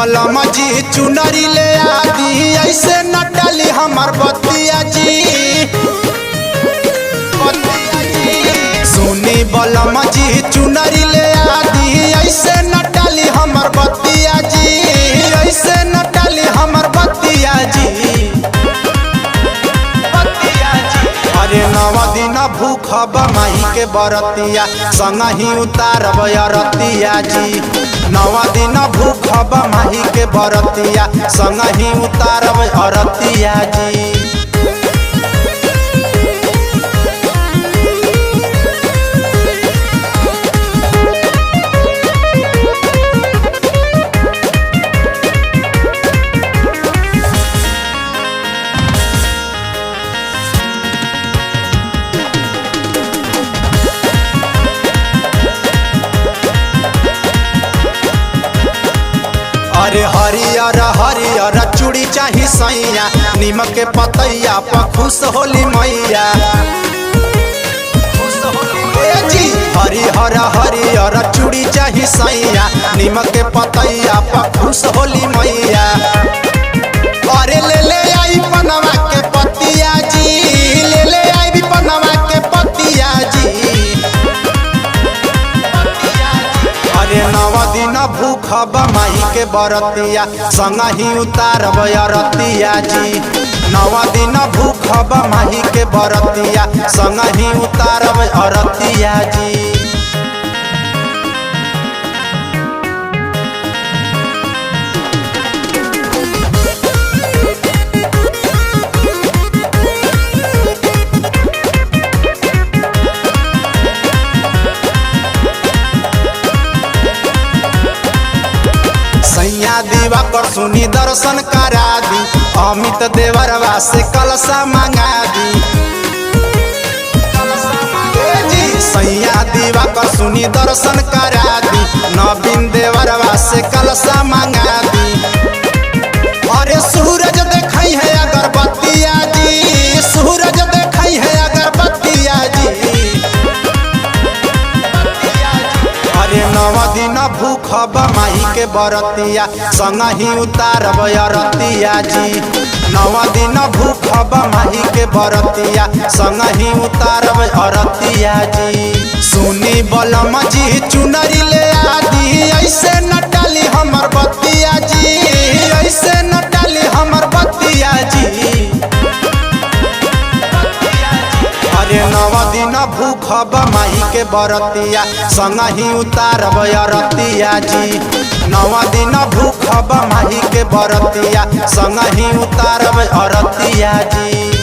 बलम जी चुनरी ले आदि ऐसे न डाली हमार बतिया जी। सुनी बलम जी चुनरी ले आदि ऐसे न डाली हमार बतिया जी, ऐसे न डाली हमार बतिया जी। अरे नव दिन भूखब माई के बरतिया संगहि उतारब अरतिया जी। नव दिन भूखब माई के बरतिया संगहि उतारब अरतिया जी। अरे हरियर हरियर चूड़ी चाही सैया, नीमक के पतैया पर खुश होली मैया। हरिहर हरियर चूड़ी चाही सैया, नीमक के पतैया पर खुश होली मैया। अरे ले ले आई पनवा के पतिया जी, ले ले आई पनवा के पतिया जी। अरे नव दिन भूखब माई के बरतिया संगहि उतारब अरतिया जी। नव दिन भूखब माई के बरतिया संगहि उतारब अरतिया जी। सैया दीवा पर सुनी दर्शन करा दी, अमित देवरवा से कलशा मंगा दी। सैया दीवा पर सुनी दर्शन करा दी, नवीन देवरवा से कलशा मंगा दी। अरे सूरज देखई है अगरबत्तिया जी, सूरज देखई है अगरबत्तिया जी। अरे नव दिन भूखब माई के बरतिया संगहि उतारब अरतिया जी। नव दिन भूखब माई के बरतिया संगहि उतारब अरतिया जी। सुनी बलम जी चुनरी ले आदि ऐसे न डाली हमर बतिया जी, ऐसे न डाली हमर बतिया जी। अरे नव दिन भूखब माई के बरतिया संगहि उतारब अरतिया जी। नव दिन भूखब माई के बरतिया संगहि उतारब अरतिया जी।